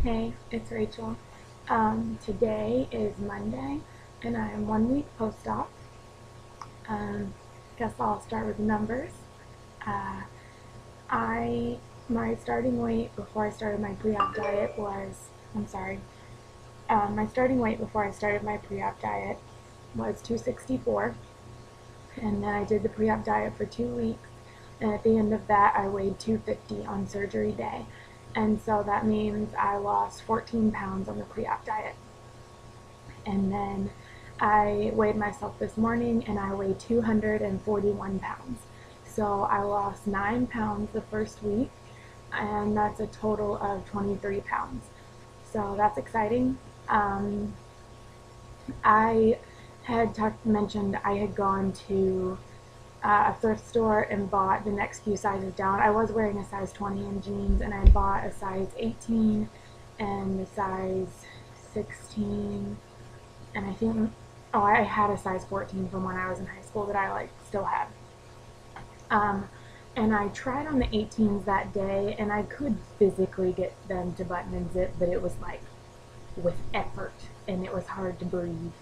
Hey, it's Rachel. Today is Monday, and I am 1 week post-op. Guess I'll start with the numbers. Uh, I my starting weight before I started my pre-op diet was my starting weight before I started my pre-op diet was 264, and then I did the pre-op diet for 2 weeks, and at the end of that, I weighed 250 on surgery day, and so that means I lost 14 pounds on the pre-op diet. And then I weighed myself this morning and I weighed 241 pounds. So I lost 9 pounds the first week, and that's a total of 23 pounds. So that's exciting. I mentioned I had gone to a thrift store and bought the next few sizes down. I was wearing a size 20 in jeans, and I bought a size 18 and a size 16, and I had a size 14 from when I was in high school that I still had. Um, and I tried on the 18s that day, and I could physically get them to button and zip, but it was like with effort, and it was hard to breathe.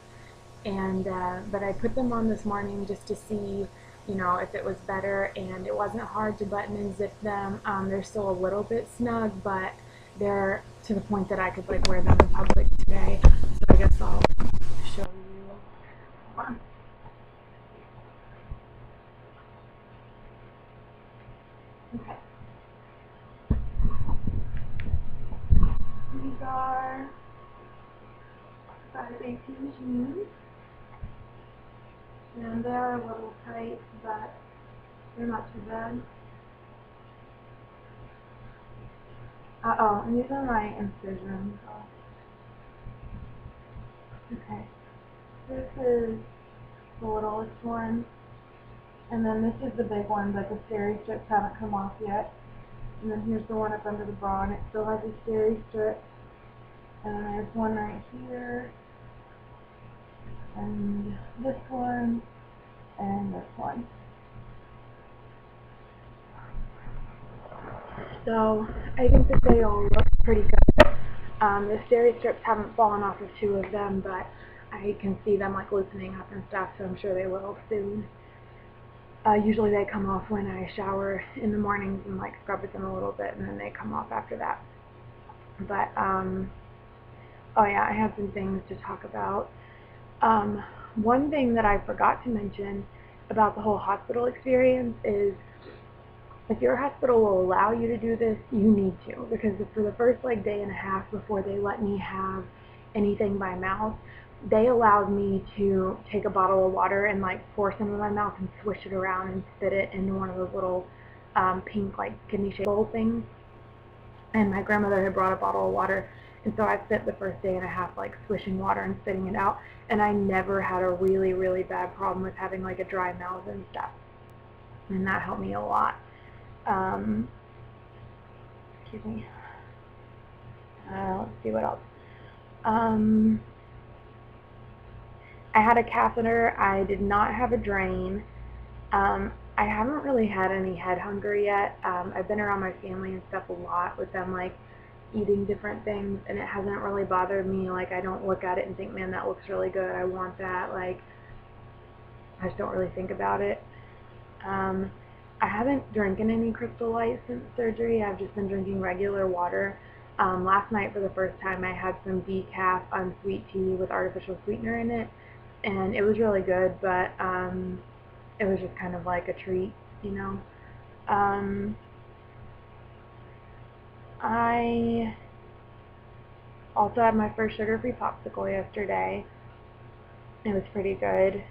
And but I put them on this morning just to see, if it was better, and it wasn't hard to button and zip them. They're still a little bit snug, but they're to the point that I could wear them in public today. So I guess I'll show you one. Okay. These are size 18 jeans, and they're a little tight, but they're not too bad. And these are my incisions. Okay. This is the littlest one, and then this is the big one, but the steri strips haven't come off yet. And then here's the one up under the bra, and it still has a steri strip. And there's one right here, and this one, and this one. So I think that they all look pretty good. The steri strips haven't fallen off of two of them, but I can see them loosening up and stuff, so I'm sure they will soon. Usually they come off when I shower in the mornings and scrub with them a little bit, and then they come off after that. But oh yeah, I have some things to talk about. One thing that I forgot to mention about the whole hospital experience is, if your hospital will allow you to do this, you need to, because for the first day and a half before they let me have anything by mouth, they allowed me to take a bottle of water and pour some in my mouth and swish it around and spit it into one of those little pink kidney shaped bowl things. And my grandmother had brought a bottle of water, and so I spent the first day and a half swishing water and spitting it out, and I never had a really, really bad problem with having a dry mouth and stuff, and that helped me a lot. Um, Excuse me. Let's see what else. I had a catheter. I did not have a drain. I haven't really had any head hunger yet. I've been around my family and stuff a lot with them eating different things, and it hasn't really bothered me. I don't look at it and think, man, that looks really good, I want that. I just don't really think about it. I haven't drinking any Crystal Light since surgery. I've just been drinking regular water. Last night, for the first time, I had some decaf unsweet tea with artificial sweetener in it, and it was really good, but it was just kind of like a treat, you know. I also had my first sugar-free popsicle yesterday. It was pretty good.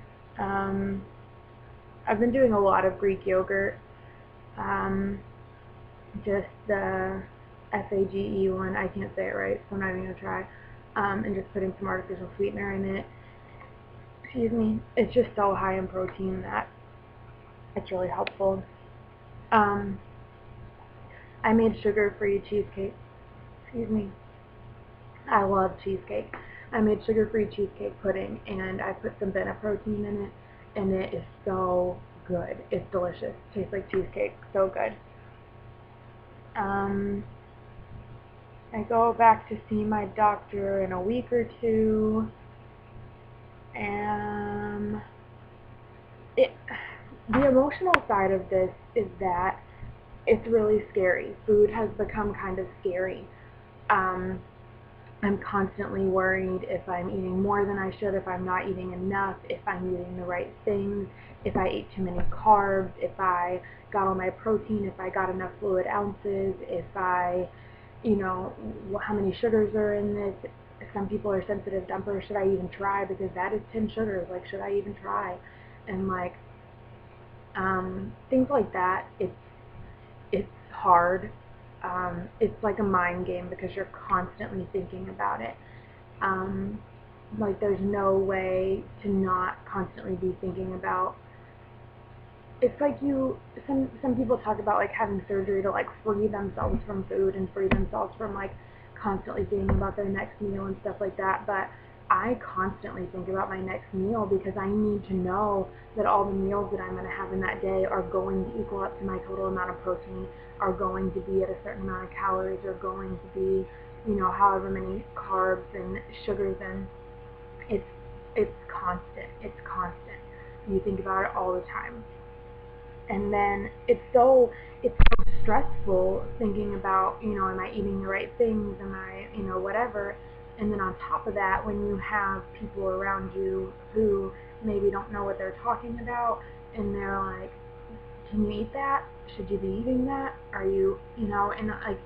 I've been doing a lot of Greek yogurt. Just the FAGE one, I can't say it right, so I'm not even going to try. And just putting some artificial sweetener in it. Excuse me. It's just so high in protein that it's really helpful. I made sugar-free cheesecake. Excuse me. I love cheesecake. I made sugar-free cheesecake pudding, and I put some beta protein in it, and it is so good. It's delicious. Tastes like cheesecake. So good. I go back to see my doctor in a week or two, and the emotional side of this is that it's really scary. Food has become kind of scary. Um, I'm constantly worried if I'm eating more than I should, if I'm not eating enough, if I'm eating the right things, if I ate too many carbs, if I got all my protein, if I got enough fluid ounces, if I, how many sugars are in this. Some people are sensitive dumpers. Should I even try? Because that is 10 sugars. Like, should I even try? And things like that. It's hard. It's like a mind game because you're constantly thinking about it. There's no way to not constantly be thinking about. It's like some people talk about like having surgery to like free themselves from food and free themselves from like constantly thinking about their next meal and stuff like that. But I constantly think about my next meal because I need to know that all the meals that I'm going to have in that day are going to equal up to my total amount of protein, are going to be at a certain amount of calories, are going to be, however many carbs and sugars, and it's constant. It's constant. You think about it all the time. And then it's so stressful thinking about, am I eating the right things? Am I, whatever. And then on top of that, when you have people around you who maybe don't know what they're talking about, and they're like, can you eat that? Should you be eating that? Are you, and like,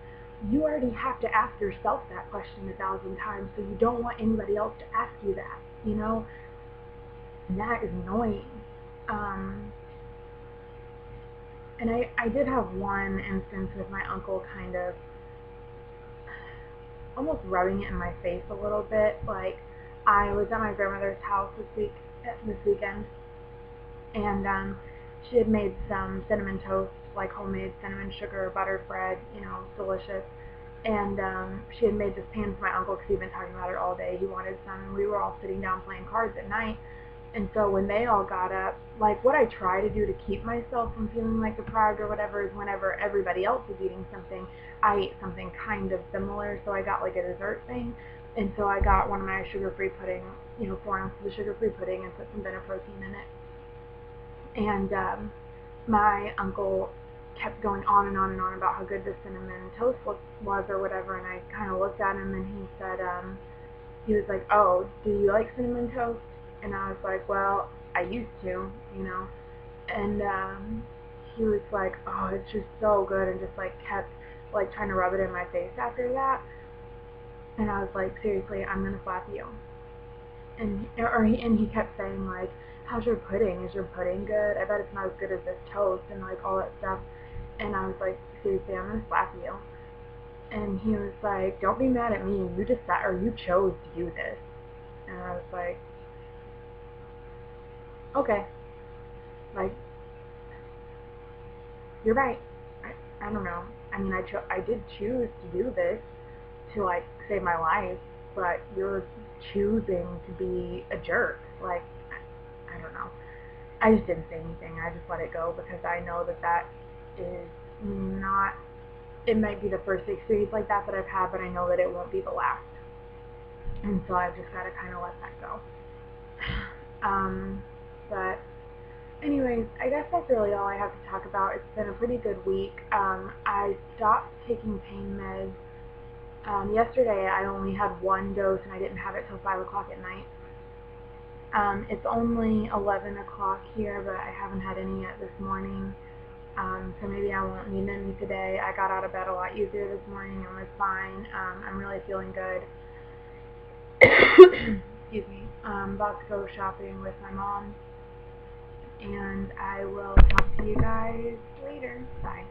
you already have to ask yourself that question 1,000 times, so you don't want anybody else to ask you that, and that is annoying. And I did have one instance with my uncle kind of almost rubbing it in my face a little bit. Like, I was at my grandmother's house this weekend, and she had made some cinnamon toast, like homemade cinnamon sugar buttered bread, delicious. And she had made this pan for my uncle because he'd been talking about it all day. He wanted some, and we were all sitting down playing cards at night. And so when they all got up, like, what I try to do to keep myself from feeling like deprived or whatever is whenever everybody else is eating something, I ate something kind of similar. So I got like a dessert thing. And so I got one of my sugar-free pudding, 4 ounces of sugar-free pudding, and put some Bena protein in it. And my uncle kept going on and on and on about how good the cinnamon toast was or whatever. And I kind of looked at him, and he said, he was like, oh, do you like cinnamon toast? And I was like, well, I used to, and he was like, oh, it's just so good, and just like kept like trying to rub it in my face after that. And I was like, seriously, I'm gonna slap you. And he kept saying like, how's your pudding? Is your pudding good? I bet it's not as good as this toast, and like all that stuff. And I was like, seriously, I'm gonna slap you. And he was like, don't be mad at me. You you chose to do this. And I was like, okay, like, you're right. I don't know. I mean, I did choose to do this to, like, save my life, but you're choosing to be a jerk. Like, I don't know. I just didn't say anything. I just let it go because I know that is not, it might be the first experience like that I've had, but I know that it won't be the last. And so I've just got to kind of let that go. But anyways, I guess that's really all I have to talk about. It's been a pretty good week. I stopped taking pain meds. Yesterday I only had one dose, and I didn't have it till 5 o'clock at night. It's only 11 o'clock here, but I haven't had any yet this morning. So maybe I won't need any today. I got out of bed a lot easier this morning and was fine. I'm really feeling good. Excuse me. About to go shopping with my mom. And I will talk to you guys later. Bye.